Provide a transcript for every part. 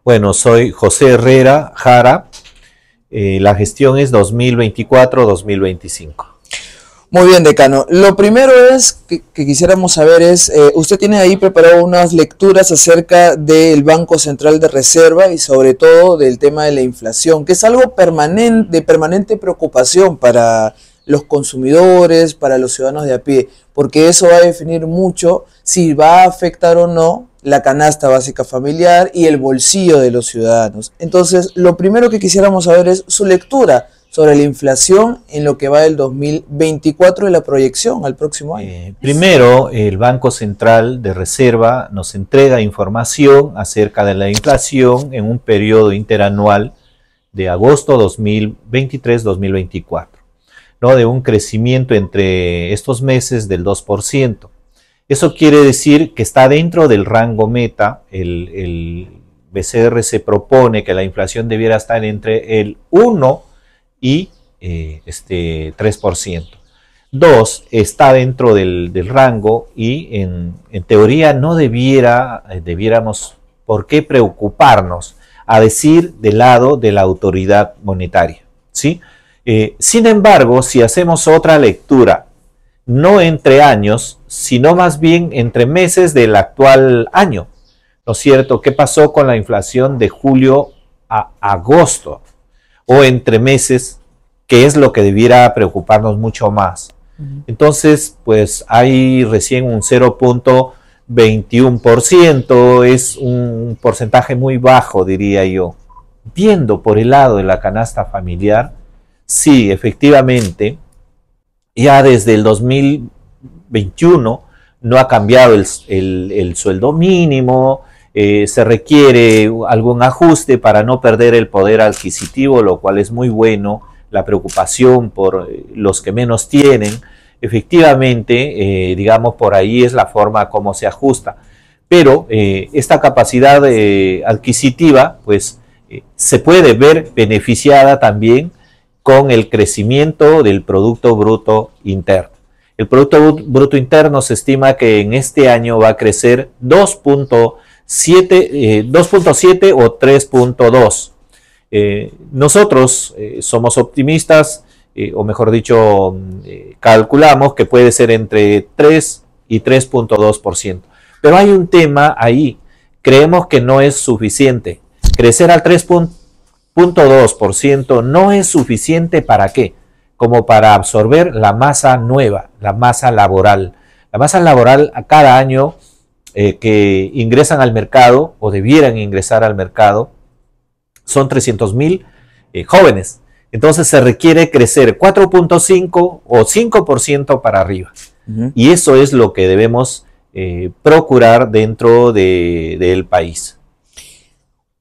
Bueno, soy José Herrera Jara. La gestión es 2024-2025. Muy bien, decano. Lo primero es que quisiéramos saber es, usted tiene ahí preparado unas lecturas acerca del Banco Central de Reserva y sobre todo del tema de la inflación, que es algo de permanente preocupación para los consumidores, para los ciudadanos de a pie, porque eso va a definir mucho si va a afectar o no la canasta básica familiar y el bolsillo de los ciudadanos. Entonces, lo primero que quisiéramos saber es su lectura sobre la inflación en lo que va del 2024 y la proyección al próximo año. Primero, el Banco Central de Reserva nos entrega información acerca de la inflación en un periodo interanual de agosto 2023-2024, ¿no? De un crecimiento entre estos meses del 2%. Eso quiere decir que está dentro del rango meta. El BCR se propone que la inflación debiera estar entre el 1 y 3%. 2, está dentro del rango y en teoría no debiéramos por qué preocuparnos, a decir del lado de la autoridad monetaria, ¿sí? Sin embargo, si hacemos otra lectura, no entre años, sino más bien entre meses del actual año, ¿no es cierto? ¿Qué pasó con la inflación de julio a agosto? O entre meses, que es lo que debiera preocuparnos mucho más. Entonces, pues hay recién un 0.21%, es un porcentaje muy bajo, diría yo. Viendo por el lado de la canasta familiar, sí, efectivamente, ya desde el 2021 no ha cambiado el sueldo mínimo. Se requiere algún ajuste para no perder el poder adquisitivo, lo cual es muy bueno. La preocupación por los que menos tienen, efectivamente, digamos, por ahí es la forma como se ajusta. Pero esta capacidad adquisitiva, pues, se puede ver beneficiada también con el crecimiento del Producto Bruto Interno. El Producto Bruto Interno se estima que en este año va a crecer 2.7 o 3.2. Nosotros somos optimistas, o mejor dicho, calculamos que puede ser entre 3 y 3.2%. Pero hay un tema ahí. Creemos que no es suficiente. Crecer al 3.2% no es suficiente. ¿Para qué? Como para absorber la masa nueva, la masa laboral. La masa laboral a cada año que ingresan al mercado o debieran ingresar al mercado son 300,000 jóvenes. Entonces se requiere crecer 4.5 o 5% para arriba. Y eso es lo que debemos procurar dentro del país.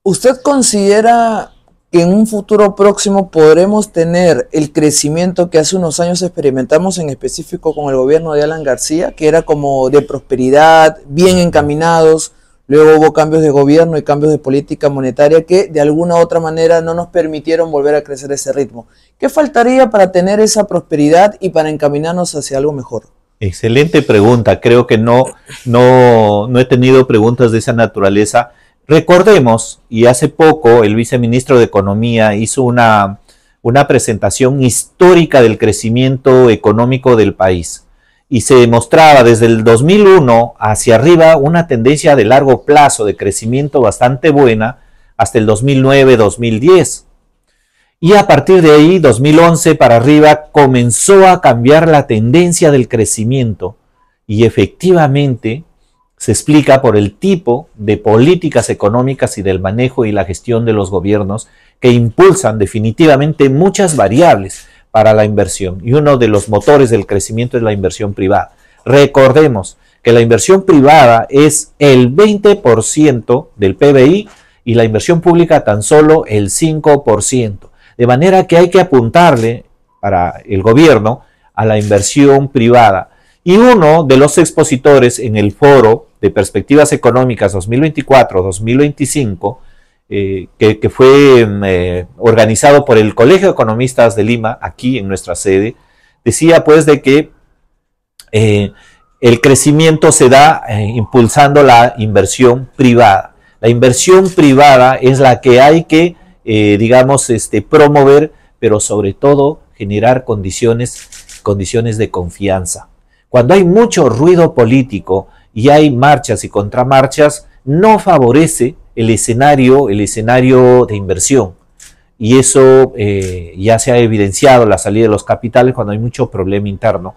¿Usted considera que en un futuro próximo podremos tener el crecimiento que hace unos años experimentamos, en específico con el gobierno de Alan García, que era como de prosperidad, bien encaminados? Luego hubo cambios de gobierno y cambios de política monetaria que de alguna u otra manera no nos permitieron volver a crecer ese ritmo. ¿Qué faltaría para tener esa prosperidad y para encaminarnos hacia algo mejor? Excelente pregunta. Creo que no he tenido preguntas de esa naturaleza. Recordemos, y hace poco el viceministro de Economía hizo una presentación histórica del crecimiento económico del país. Y se demostraba desde el 2001 hacia arriba una tendencia de largo plazo de crecimiento bastante buena hasta el 2009-2010. Y a partir de ahí, 2011 para arriba, comenzó a cambiar la tendencia del crecimiento. Y efectivamente se explica por el tipo de políticas económicas y del manejo y la gestión de los gobiernos que impulsan definitivamente muchas variables para la inversión, y uno de los motores del crecimiento es la inversión privada. Recordemos que la inversión privada es el 20% del PBI y la inversión pública tan solo el 5%. De manera que hay que apuntarle para el gobierno a la inversión privada. Y uno de los expositores en el foro de perspectivas económicas 2024-2025, que fue organizado por el Colegio de Economistas de Lima, aquí en nuestra sede, decía pues de que el crecimiento se da impulsando la inversión privada. La inversión privada es la que hay que, digamos, promover, pero sobre todo generar condiciones de confianza. Cuando hay mucho ruido político y hay marchas y contramarchas, no favorece el escenario de inversión. Y eso ya se ha evidenciado la salida de los capitales cuando hay mucho problema interno.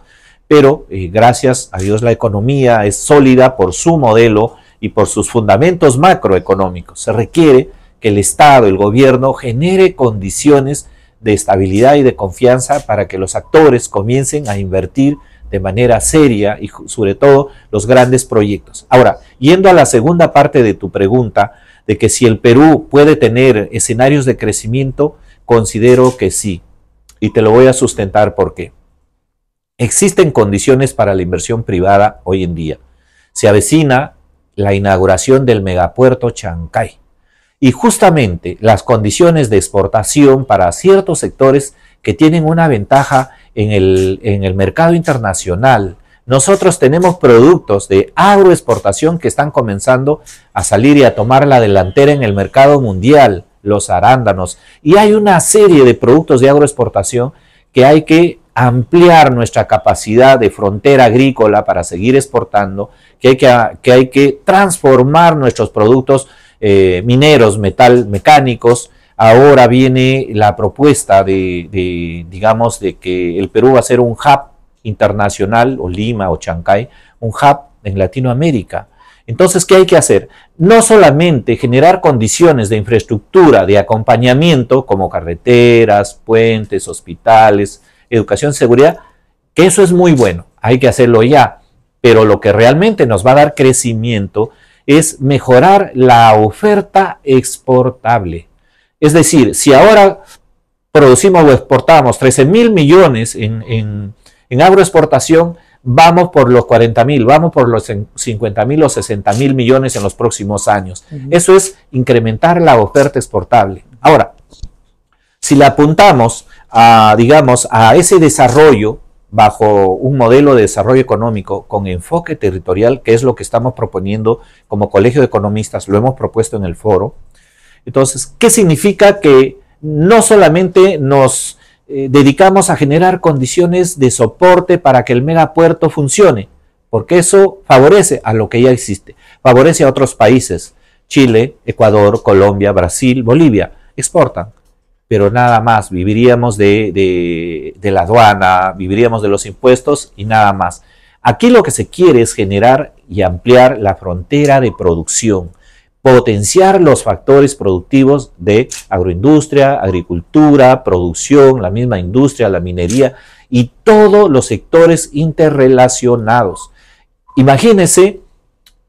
Pero gracias a Dios la economía es sólida por su modelo y por sus fundamentos macroeconómicos. Se requiere que el Estado, el gobierno, genere condiciones de estabilidad y de confianza para que los actores comiencen a invertir de manera seria y sobre todo los grandes proyectos. Ahora, yendo a la segunda parte de tu pregunta, de que si el Perú puede tener escenarios de crecimiento, considero que sí. Y te lo voy a sustentar por qué. Existen condiciones para la inversión privada hoy en día. Se avecina la inauguración del megapuerto Chancay. Y justamente las condiciones de exportación para ciertos sectores que tienen una ventaja en el mercado internacional. Nosotros tenemos productos de agroexportación que están comenzando a salir y a tomar la delantera en el mercado mundial, los arándanos. Y hay una serie de productos de agroexportación que hay que ampliar nuestra capacidad de frontera agrícola para seguir exportando, que hay que transformar nuestros productos mineros, mecánicos. Ahora viene la propuesta digamos, de que el Perú va a ser un hub internacional, o Lima, o Chancay, un hub en Latinoamérica. Entonces, ¿qué hay que hacer? No solamente generar condiciones de infraestructura, de acompañamiento, como carreteras, puentes, hospitales, educación, seguridad, que eso es muy bueno, hay que hacerlo ya, pero lo que realmente nos va a dar crecimiento es mejorar la oferta exportable. Es decir, si ahora producimos o exportamos 13.000 millones en agroexportación, vamos por los 40.000, vamos por los 50.000 o 60.000 millones en los próximos años. Eso es incrementar la oferta exportable. Ahora, si le apuntamos digamos, a ese desarrollo bajo un modelo de desarrollo económico con enfoque territorial, que es lo que estamos proponiendo como Colegio de Economistas, lo hemos propuesto en el foro. Entonces, ¿qué significa? Que no solamente nos dedicamos a generar condiciones de soporte para que el megapuerto funcione, porque eso favorece a lo que ya existe, favorece a otros países, Chile, Ecuador, Colombia, Brasil, Bolivia, exportan. Pero nada más, viviríamos de la aduana, viviríamos de los impuestos y nada más. Aquí lo que se quiere es generar y ampliar la frontera de producción, potenciar los factores productivos de agroindustria, agricultura, producción, la misma industria, la minería y todos los sectores interrelacionados. Imagínense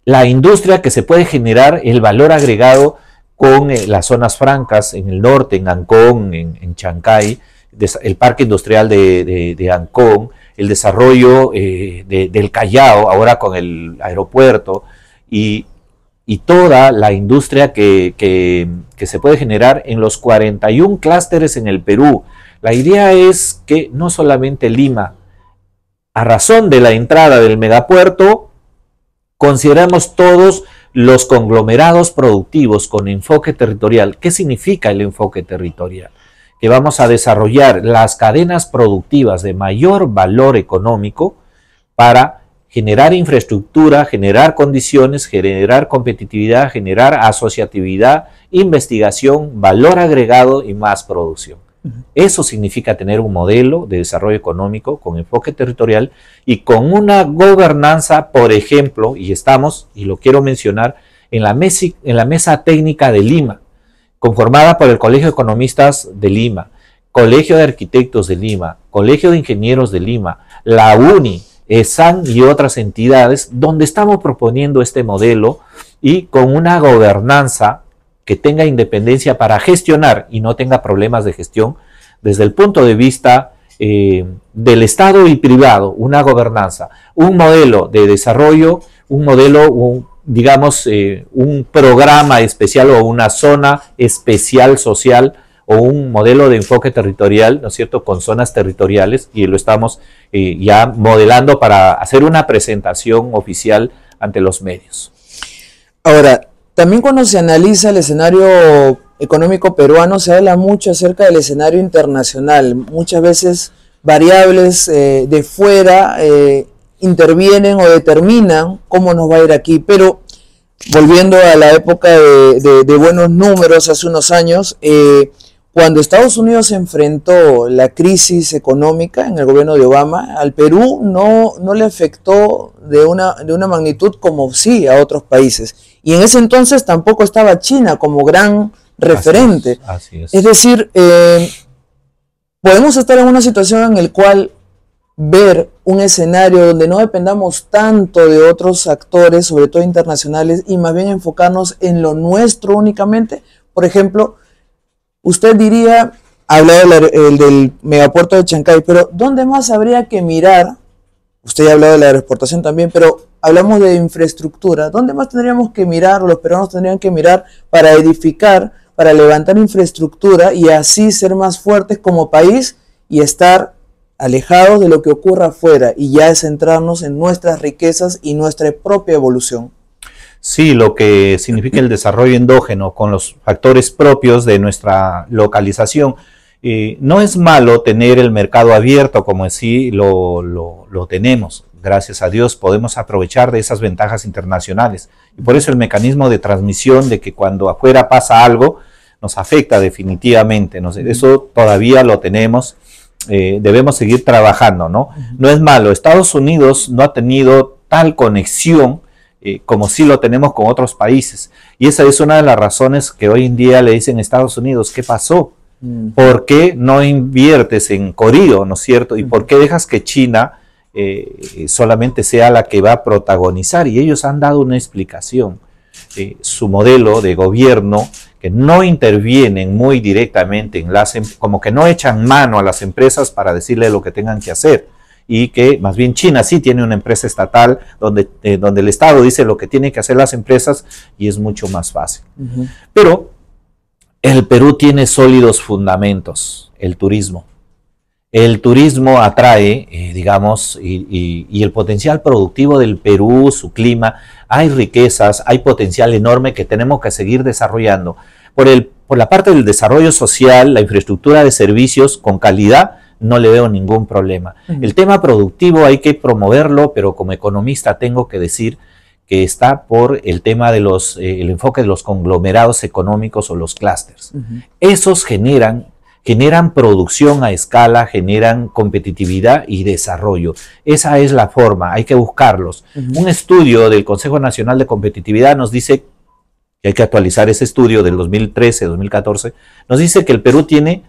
la industria que se puede generar, el valor agregado con las zonas francas en el norte, en Ancón, en Chancay, el parque industrial de Ancón, el desarrollo del Callao, ahora con el aeropuerto, y toda la industria que se puede generar en los 41 clústeres en el Perú. La idea es que no solamente Lima, a razón de la entrada del megapuerto, consideramos todos los conglomerados productivos con enfoque territorial. ¿Qué significa el enfoque territorial? Que vamos a desarrollar las cadenas productivas de mayor valor económico para generar infraestructura, generar condiciones, generar competitividad, generar asociatividad, investigación, valor agregado y más producción. Eso significa tener un modelo de desarrollo económico con enfoque territorial y con una gobernanza, por ejemplo, y estamos, y lo quiero mencionar, en la mesa técnica de Lima, conformada por el Colegio de Economistas de Lima, Colegio de Arquitectos de Lima, Colegio de Ingenieros de Lima, la UNI, ESAN y otras entidades, donde estamos proponiendo este modelo y con una gobernanza que tenga independencia para gestionar y no tenga problemas de gestión desde el punto de vista del Estado y privado, una gobernanza, un modelo de desarrollo, un modelo, digamos, un programa especial o una zona especial social o un modelo de enfoque territorial, ¿no es cierto?, con zonas territoriales, y lo estamos ya modelando para hacer una presentación oficial ante los medios. Ahora, también cuando se analiza el escenario económico peruano, se habla mucho acerca del escenario internacional. Muchas veces variables de fuera intervienen o determinan cómo nos va a ir aquí, pero volviendo a la época de buenos números hace unos años, cuando Estados Unidos enfrentó la crisis económica en el gobierno de Obama, al Perú no le afectó de una magnitud como sí a otros países. Y en ese entonces tampoco estaba China como gran referente. Así es. Es decir, podemos estar en una situación en la cual ver un escenario donde no dependamos tanto de otros actores, sobre todo internacionales, y más bien enfocarnos en lo nuestro únicamente. Por ejemplo, usted diría, hablado del megapuerto de Chancay, pero ¿dónde más habría que mirar? Usted ya ha hablado de la aeroexportación también, pero hablamos de infraestructura. ¿Dónde más tendríamos que mirar, o los peruanos tendrían que mirar para edificar, para levantar infraestructura y así ser más fuertes como país y estar alejados de lo que ocurra afuera y ya centrarnos en nuestras riquezas y nuestra propia evolución? Sí, lo que significa el desarrollo endógeno con los factores propios de nuestra localización. No es malo tener el mercado abierto como así lo tenemos. Gracias a Dios podemos aprovechar de esas ventajas internacionales. Y por eso el mecanismo de transmisión de que cuando afuera pasa algo nos afecta definitivamente. Eso todavía lo tenemos. Debemos seguir trabajando, ¿no? No es malo. Estados Unidos no ha tenido tal conexión como sí lo tenemos con otros países. Y esa es una de las razones que hoy en día le dicen a Estados Unidos, ¿qué pasó? ¿Por qué no inviertes en Corío, no es cierto? ¿Y por qué dejas que China solamente sea la que va a protagonizar? Y ellos han dado una explicación. Su modelo de gobierno, que no intervienen muy directamente en como que no echan mano a las empresas para decirle lo que tengan que hacer, y que más bien China sí tiene una empresa estatal donde el Estado dice lo que tienen que hacer las empresas y es mucho más fácil. Pero el Perú tiene sólidos fundamentos, el turismo. El turismo atrae, digamos, y el potencial productivo del Perú, su clima, hay riquezas, hay potencial enorme que tenemos que seguir desarrollando. Por la parte del desarrollo social, la infraestructura de servicios con calidad, no le veo ningún problema. El tema productivo hay que promoverlo, pero como economista tengo que decir que está por el tema de el enfoque de los conglomerados económicos o los clústeres. Esos generan producción a escala, generan competitividad y desarrollo. Esa es la forma, hay que buscarlos. Un estudio del Consejo Nacional de Competitividad nos dice, que hay que actualizar ese estudio del 2013-2014, nos dice que el Perú tiene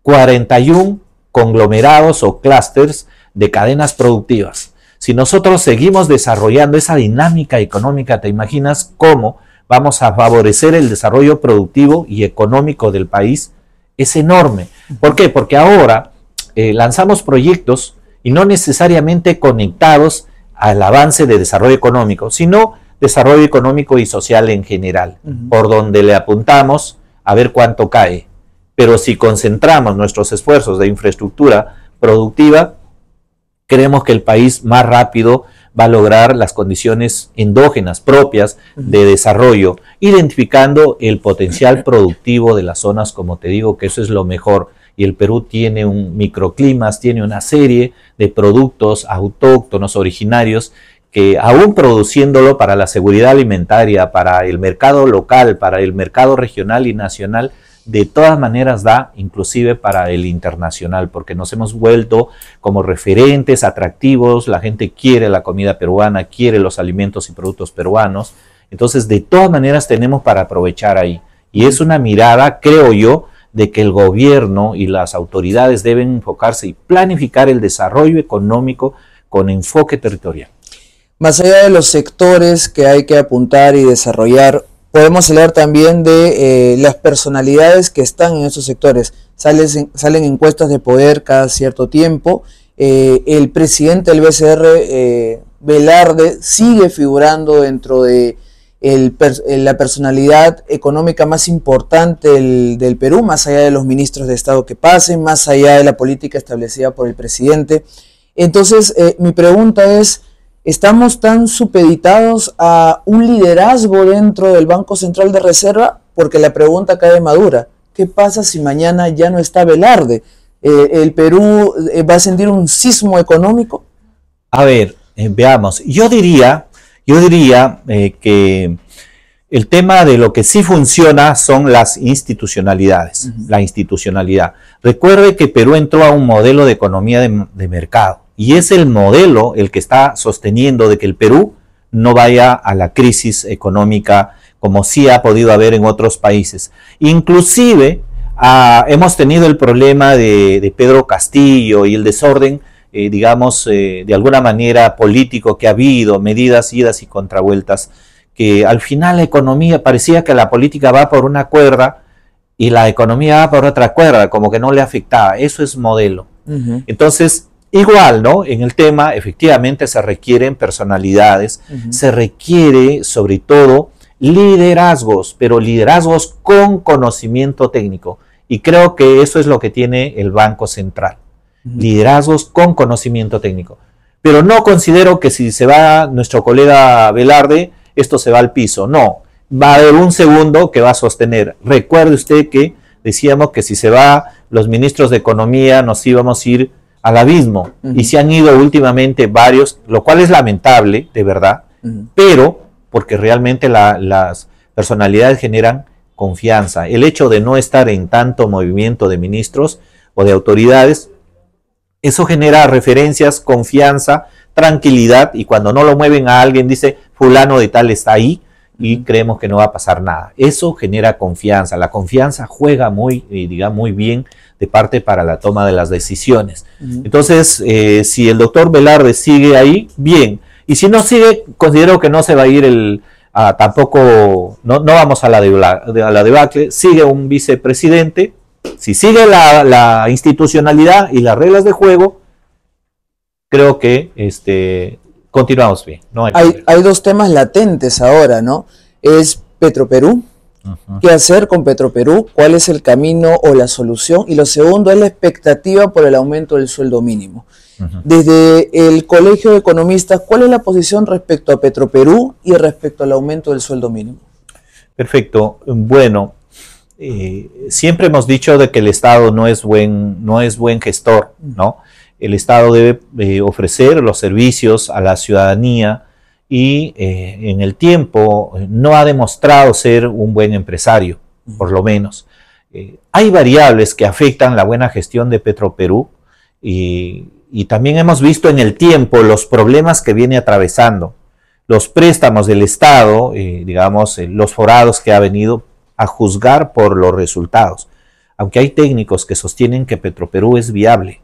41 conglomerados o clústeres de cadenas productivas. Si nosotros seguimos desarrollando esa dinámica económica, ¿te imaginas cómo vamos a favorecer el desarrollo productivo y económico del país? Es enorme. ¿Por qué? Porque ahora lanzamos proyectos y no necesariamente conectados al avance de desarrollo económico, sino desarrollo económico y social en general, por donde le apuntamos a ver cuánto cae. Pero si concentramos nuestros esfuerzos de infraestructura productiva, creemos que el país más rápido va a lograr las condiciones endógenas propias de desarrollo, identificando el potencial productivo de las zonas, como te digo, que eso es lo mejor. Y el Perú tiene un microclimas, tiene una serie de productos autóctonos, originarios, que aún produciéndolo para la seguridad alimentaria, para el mercado local, para el mercado regional y nacional, de todas maneras da inclusive para el internacional, porque nos hemos vuelto como referentes atractivos, la gente quiere la comida peruana, quiere los alimentos y productos peruanos, entonces de todas maneras tenemos para aprovechar ahí. Y es una mirada, creo yo, de que el gobierno y las autoridades deben enfocarse y planificar el desarrollo económico con enfoque territorial. Más allá de los sectores que hay que apuntar y desarrollar, podemos hablar también de las personalidades que están en esos sectores. Salen encuestas de poder cada cierto tiempo. El presidente del BCR, Velarde, sigue figurando dentro de la personalidad económica más importante del Perú, más allá de los ministros de Estado que pasen, más allá de la política establecida por el presidente. Entonces, mi pregunta es, ¿Estamos tan supeditados a un liderazgo dentro del Banco Central de Reserva? Porque la pregunta cae madura. ¿Qué pasa si mañana ya no está Velarde? ¿El Perú va a sentir un sismo económico? A ver, veamos. Yo diría que el tema de lo que sí funciona son las institucionalidades, la institucionalidad. Recuerde que Perú entró a un modelo de economía de mercado y es el modelo el que está sosteniendo de que el Perú no vaya a la crisis económica como sí ha podido haber en otros países. Inclusive hemos tenido el problema de Pedro Castillo y el desorden, digamos, de alguna manera político que ha habido, medidas, idas y contravueltas, que al final la economía parecía que la política va por una cuerda y la economía va por otra cuerda, como que no le afectaba. Eso es modelo. Entonces, igual, ¿no? En el tema, efectivamente, se requieren personalidades, se requiere, sobre todo, liderazgos, pero liderazgos con conocimiento técnico. Y creo que eso es lo que tiene el Banco Central. Liderazgos con conocimiento técnico. Pero no considero que si se va nuestro colega Velarde, esto se va al piso. No, va a haber un segundo que va a sostener. Recuerde usted que decíamos que si se va los ministros de Economía nos íbamos a ir al abismo. Y se han ido últimamente varios, lo cual es lamentable, de verdad, pero porque realmente las personalidades generan confianza. El hecho de no estar en tanto movimiento de ministros o de autoridades, eso genera referencias, confianza, tranquilidad, y cuando no lo mueven a alguien dice fulano de tal está ahí y creemos que no va a pasar nada. Eso genera confianza. La confianza juega muy bien de parte para la toma de las decisiones. Entonces, si el doctor Velarde sigue ahí, bien. Y si no sigue, considero que no se va a ir tampoco, no vamos a la debacle. Sigue un vicepresidente. Si sigue la institucionalidad y las reglas de juego, creo que continuamos bien. No hay dos temas latentes ahora, ¿no? Es Petroperú. ¿Qué hacer con Petroperú? ¿Cuál es el camino o la solución? Y lo segundo es la expectativa por el aumento del sueldo mínimo. Desde el Colegio de Economistas, ¿cuál es la posición respecto a Petroperú y respecto al aumento del sueldo mínimo? Perfecto. Bueno, siempre hemos dicho de que el Estado no es buen gestor, ¿no? El Estado debe ofrecer los servicios a la ciudadanía y en el tiempo no ha demostrado ser un buen empresario, por lo menos. Hay variables que afectan la buena gestión de Petroperú y también hemos visto en el tiempo los problemas que viene atravesando. Los préstamos del Estado, digamos, los forados que ha venido a juzgar por los resultados. Aunque hay técnicos que sostienen que Petroperú es viable.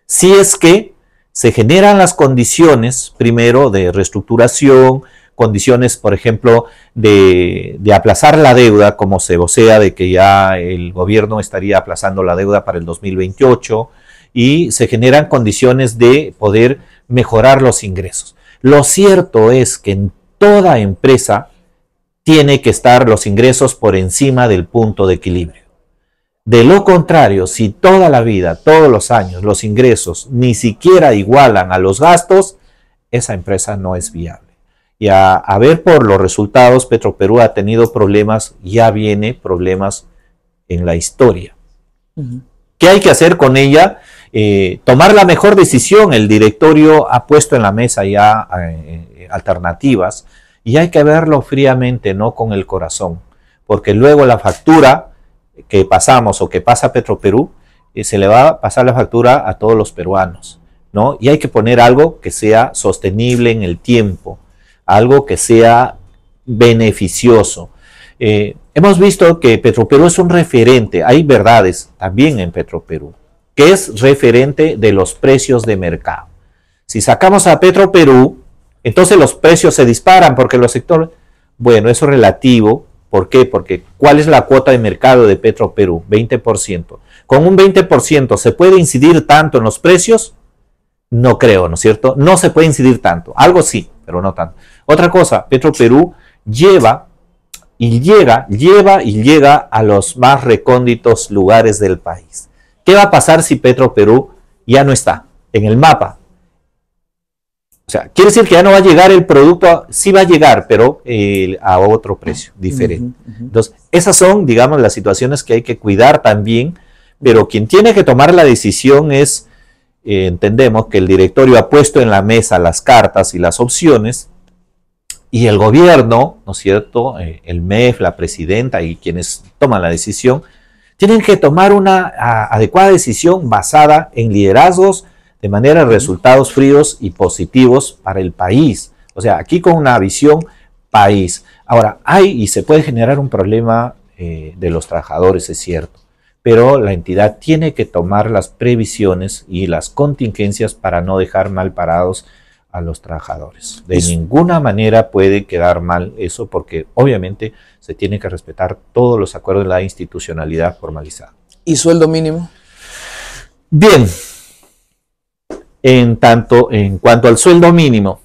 Si es que se generan las condiciones, primero, de reestructuración, condiciones, por ejemplo, de aplazar la deuda, como se vocea de que ya el gobierno estaría aplazando la deuda para el 2028, y se generan condiciones de poder mejorar los ingresos. Lo cierto es que en toda empresa tiene que estar los ingresos por encima del punto de equilibrio. De lo contrario, si toda la vida, todos los años, los ingresos ni siquiera igualan a los gastos, esa empresa no es viable. Y a ver por los resultados, Petroperú ha tenido problemas, ya viene problemas en la historia. ¿Qué hay que hacer con ella? Tomar la mejor decisión. El directorio ha puesto en la mesa ya alternativas y hay que verlo fríamente, no con el corazón, porque luego la factura que pasamos o que pasa Petroperú, se le va a pasar la factura a todos los peruanos, ¿no? Y hay que poner algo que sea sostenible en el tiempo, algo que sea beneficioso. Hemos visto que Petroperú es un referente, hay verdades también en Petroperú, que es referente de los precios de mercado. Si sacamos a Petroperú, entonces los precios se disparan porque los sectores, bueno, eso es relativo. ¿Por qué? Porque ¿cuál es la cuota de mercado de Petroperú? 20%. ¿Con un 20% se puede incidir tanto en los precios? No creo, ¿no es cierto? No se puede incidir tanto. Algo sí, pero no tanto. Otra cosa, Petroperú llega a los más recónditos lugares del país. ¿Qué va a pasar si Petroperú ya no está en el mapa? O sea, quiere decir que ya no va a llegar el producto, sí va a llegar, pero a otro precio diferente. Entonces, esas son, digamos, las situaciones que hay que cuidar también, pero quien tiene que tomar la decisión es, entendemos que el directorio ha puesto en la mesa las cartas y las opciones, y el gobierno, ¿no es cierto?, el MEF, la presidenta y quienes toman la decisión, tienen que tomar una adecuada decisión basada en liderazgos, de manera resultados fríos y positivos para el país. O sea, aquí con una visión país. Ahora, hay y se puede generar un problema de los trabajadores, es cierto, pero la entidad tiene que tomar las previsiones y las contingencias para no dejar mal parados a los trabajadores. De ninguna manera puede quedar mal eso, porque obviamente se tiene que respetar todos los acuerdos de la institucionalidad formalizada. ¿Y sueldo mínimo? Bien. En cuanto al sueldo mínimo,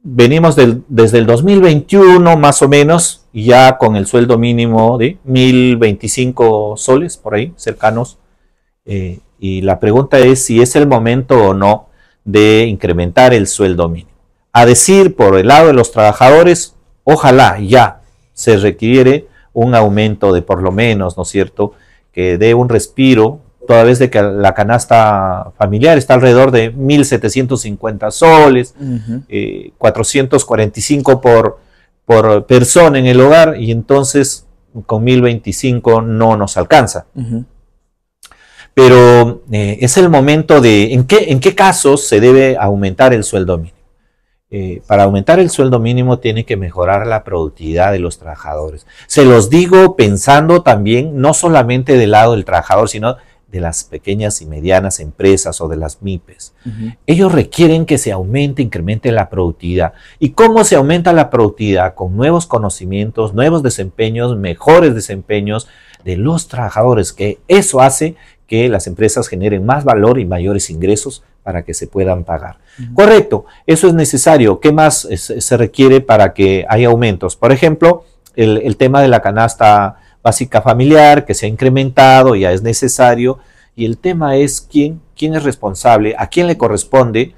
venimos desde el 2021 más o menos, ya con el sueldo mínimo de 1.025 soles, por ahí, cercanos, y la pregunta es si es el momento o no de incrementar el sueldo mínimo. A decir por el lado de los trabajadores, ojalá ya se requiere un aumento de por lo menos, ¿no es cierto?, que dé un respiro, toda vez de que la canasta familiar está alrededor de 1.750 soles, 445 por persona en el hogar, y entonces con 1.025 no nos alcanza. Pero es el momento de, ¿en qué casos se debe aumentar el sueldo mínimo? Para aumentar el sueldo mínimo tiene que mejorar la productividad de los trabajadores. Se los digo pensando también, no solamente del lado del trabajador, sino de las pequeñas y medianas empresas o de las MIPES. Ellos requieren que se incremente la productividad. ¿Y cómo se aumenta la productividad? Con nuevos conocimientos, nuevos desempeños, mejores desempeños de los trabajadores, que eso hace que las empresas generen más valor y mayores ingresos para que se puedan pagar. Correcto, eso es necesario. ¿Qué más se requiere para que haya aumentos? Por ejemplo, el tema de la canasta básica familiar, que se ha incrementado, ya es necesario, y el tema es quién es responsable, a quién le corresponde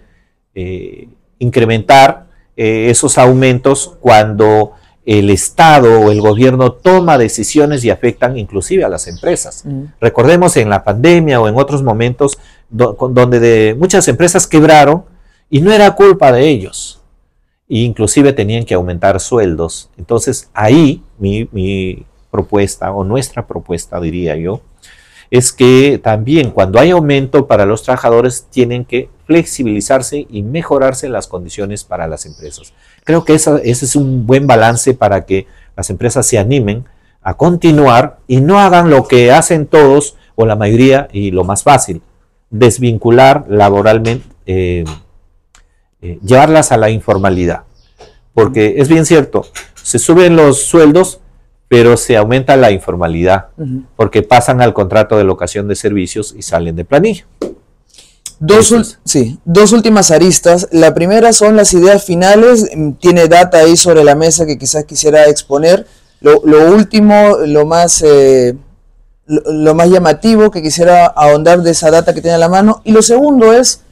incrementar esos aumentos cuando el Estado o el gobierno toma decisiones y afectan inclusive a las empresas. Recordemos en la pandemia o en otros momentos donde muchas empresas quebraron y no era culpa de ellos, e inclusive tenían que aumentar sueldos. Entonces ahí mi propuesta, o nuestra propuesta diría yo, es que también cuando hay aumento para los trabajadores tienen que flexibilizarse y mejorarse las condiciones para las empresas. Creo que ese es un buen balance para que las empresas se animen a continuar y no hagan lo que hacen todos o la mayoría, y lo más fácil, desvincular laboralmente, llevarlas a la informalidad. Porque es bien cierto, se suben los sueldos, pero se aumenta la informalidad, porque pasan al contrato de locación de servicios y salen de planilla. Dos últimas aristas. La primera son las ideas finales. Tiene data ahí sobre la mesa que quizás quisiera exponer. Lo último, lo más llamativo que quisiera ahondar de esa data que tiene a la mano. Y lo segundo es,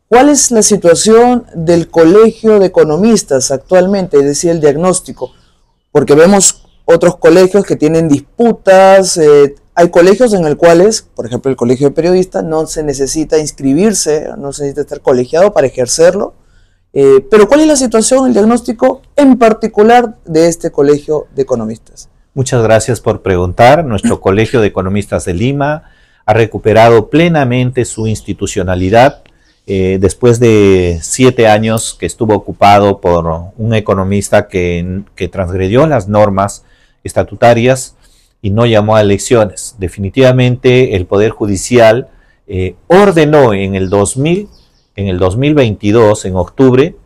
¿cuál es la situación del Colegio de Economistas actualmente? Es decir, el diagnóstico. Porque vemos otros colegios que tienen disputas, hay colegios en los cuales, por ejemplo el Colegio de Periodistas, no se necesita inscribirse, no se necesita estar colegiado para ejercerlo, pero ¿cuál es la situación, el diagnóstico en particular de este Colegio de Economistas? Muchas gracias por preguntar. Nuestro Colegio de Economistas de Lima ha recuperado plenamente su institucionalidad después de 7 años que estuvo ocupado por un economista que transgredió las normas estatutarias y no llamó a elecciones. Definitivamente el Poder Judicial ordenó en el 2022, en octubre,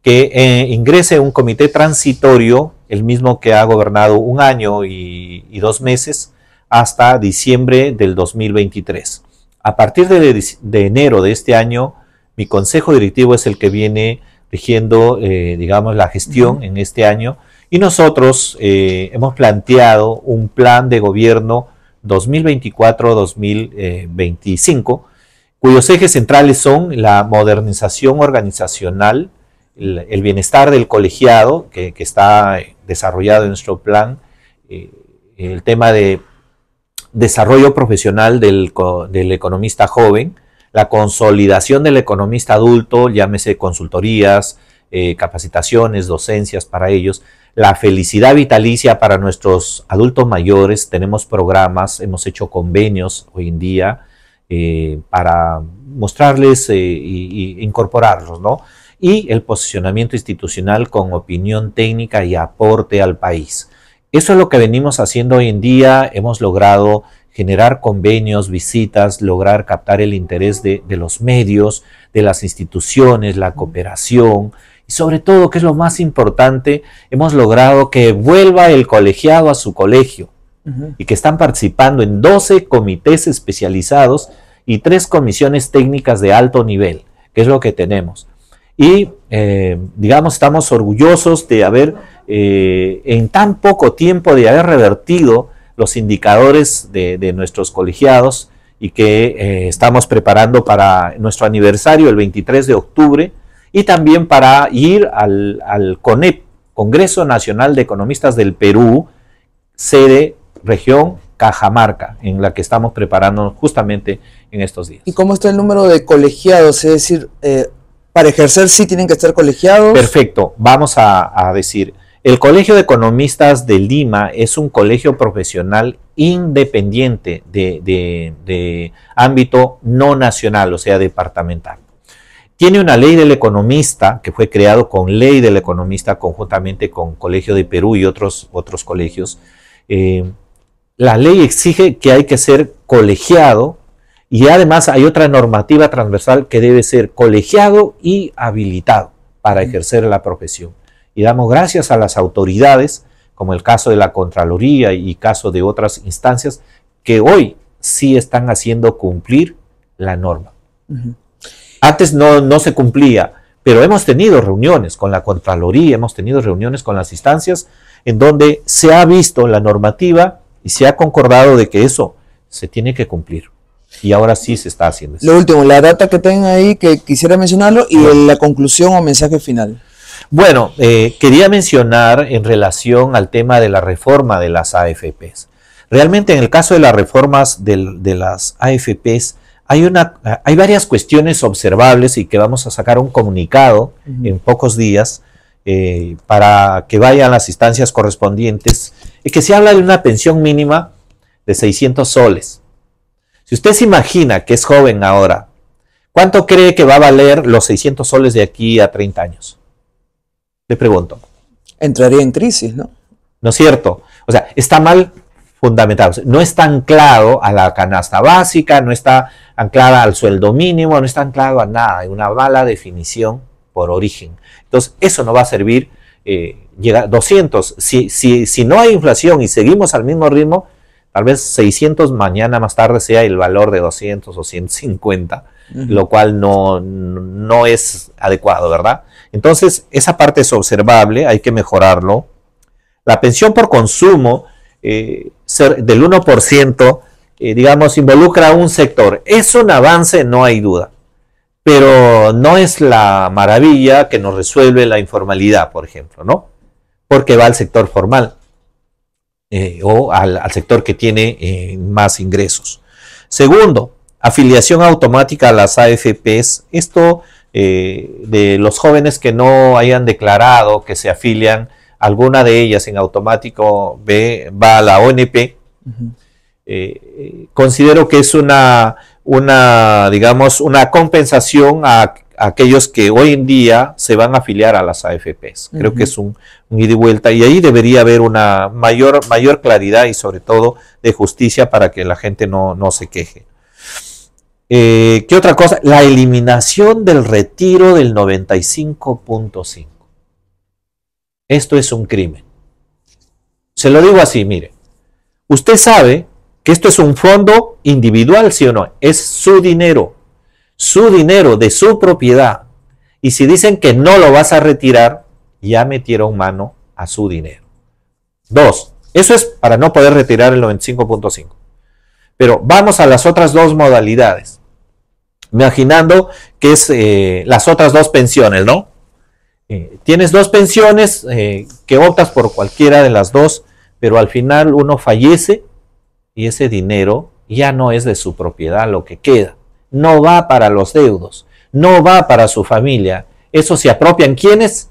que ingrese un comité transitorio, el mismo que ha gobernado 1 año y 2 meses, hasta diciembre del 2023. A partir de enero de este año, mi consejo directivo es el que viene rigiendo, digamos, la gestión en este año, y nosotros hemos planteado un plan de gobierno 2024-2025, cuyos ejes centrales son la modernización organizacional, el bienestar del colegiado que está desarrollado en nuestro plan, el tema de desarrollo profesional del economista joven, la consolidación del economista adulto, llámese consultorías, capacitaciones, docencias para ellos, la felicidad vitalicia para nuestros adultos mayores. Tenemos programas, hemos hecho convenios hoy en día para mostrarles e incorporarlos, ¿no? Y el posicionamiento institucional con opinión técnica y aporte al país. Eso es lo que venimos haciendo hoy en día. Hemos logrado generar convenios, visitas, lograr captar el interés de los medios, de las instituciones, la cooperación y sobre todo, que es lo más importante, hemos logrado que vuelva el colegiado a su colegio y que están participando en 12 comités especializados y 3 comisiones técnicas de alto nivel, que es lo que tenemos. Y, digamos, estamos orgullosos de haber, en tan poco tiempo, de haber revertido los indicadores de nuestros colegiados y que estamos preparando para nuestro aniversario el 23 de octubre y también para ir al CONEP, Congreso Nacional de Economistas del Perú, sede región Cajamarca, en la que estamos preparando justamente en estos días. ¿Y cómo está el número de colegiados? Es decir, para ejercer sí tienen que estar colegiados. Perfecto, vamos a decir, el Colegio de Economistas de Lima es un colegio profesional independiente de ámbito no nacional, o sea, departamental. Tiene una ley del economista que fue creado con ley del economista conjuntamente con Colegio de Perú y otros colegios. La ley exige que hay que ser colegiado y además hay otra normativa transversal que debe ser colegiado y habilitado para ejercer la profesión. Y damos gracias a las autoridades, como el caso de la Contraloría y caso de otras instancias, que hoy sí están haciendo cumplir la norma. Antes no se cumplía, pero hemos tenido reuniones con la Contraloría, hemos tenido reuniones con las instancias en donde se ha visto la normativa y se ha concordado de que eso se tiene que cumplir. Y ahora sí se está haciendo eso. Lo último, la data que tengan ahí, que quisiera mencionarlo, y la conclusión o mensaje final. Bueno, quería mencionar en relación al tema de la reforma de las AFPs. Realmente en el caso de las reformas de las AFPs, hay varias cuestiones observables y que vamos a sacar un comunicado en pocos días para que vayan a las instancias correspondientes, y que se habla de una pensión mínima de 600 soles. Si usted se imagina que es joven ahora, ¿cuánto cree que va a valer los 600 soles de aquí a 30 años? Le pregunto. Entraría en crisis, ¿no? ¿No es cierto? O sea, está mal fundamentado. No está anclado a la canasta básica, no está anclada al sueldo mínimo, no está anclado a nada. Hay una mala definición por origen. Entonces, eso no va a servir. Llegar 200. Si no hay inflación y seguimos al mismo ritmo, tal vez 600 mañana más tarde sea el valor de 200 o 150, lo cual no es adecuado, ¿verdad? Entonces, esa parte es observable, hay que mejorarlo. La pensión por consumo del 1%, digamos, involucra a un sector. Es un avance, no hay duda, pero no es la maravilla que nos resuelve la informalidad, por ejemplo, ¿no? Porque va al sector formal o al sector que tiene más ingresos. Segundo, afiliación automática a las AFPs. Esto de los jóvenes que no hayan declarado que se afilian, alguna de ellas en automático va a la ONP. Considero que es digamos, una compensación a aquellos que hoy en día se van a afiliar a las AFPs. Creo que es un ida y vuelta, y ahí debería haber una mayor claridad y sobre todo de justicia para que la gente no se queje. ¿Qué otra cosa? La eliminación del retiro del 95.5. Esto es un crimen. Se lo digo así, mire. Usted sabe que esto es un fondo individual, ¿sí o no? Es su dinero de su propiedad. Y si dicen que no lo vas a retirar, ya metieron mano a su dinero. 2. Eso es para no poder retirar el 95.5. Pero vamos a las otras dos modalidades. Imaginando que es las otras dos pensiones, ¿no? Tienes dos pensiones que optas por cualquiera de las dos, pero al final uno fallece y ese dinero ya no es de su propiedad lo que queda. No va para los deudos, no va para su familia. Eso se apropian ¿quiénes?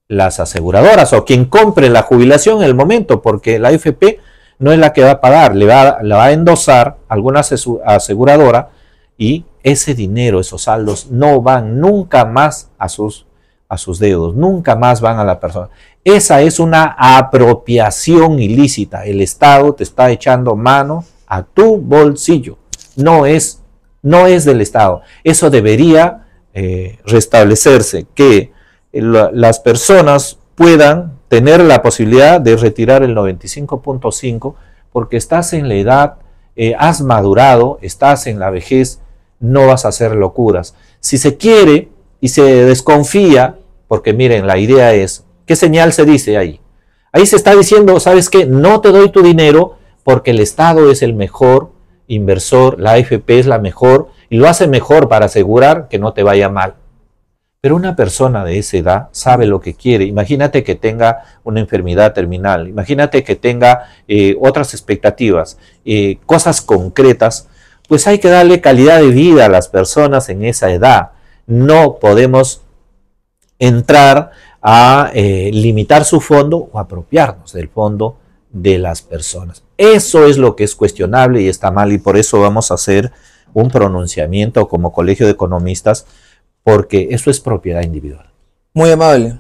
Las aseguradoras o quien compre la jubilación en el momento, porque la AFP no es la que va a pagar, la va a endosar alguna aseguradora y ese dinero, esos saldos no van nunca más a sus deudos, nunca más van a la persona. Esa es una apropiación ilícita. El Estado te está echando mano a tu bolsillo. No es del Estado. Eso debería restablecerse, que las personas puedan tener la posibilidad de retirar el 95.5 porque estás en la edad, has madurado, estás en la vejez, no vas a hacer locuras. Si se quiere y se desconfía, porque miren, la idea es, ¿qué señal se dice ahí? Ahí se está diciendo, ¿sabes qué? No te doy tu dinero porque el Estado es el mejor inversor, la AFP es la mejor y lo hace mejor para asegurar que no te vaya mal. Pero una persona de esa edad sabe lo que quiere. Imagínate que tenga una enfermedad terminal, imagínate que tenga otras expectativas, cosas concretas, pues hay que darle calidad de vida a las personas en esa edad. No podemos entrar a limitar su fondo o apropiarnos del fondo de las personas. Eso es lo que es cuestionable y está mal, y por eso vamos a hacer un pronunciamiento como Colegio de Economistas, porque eso es propiedad individual. Muy amable.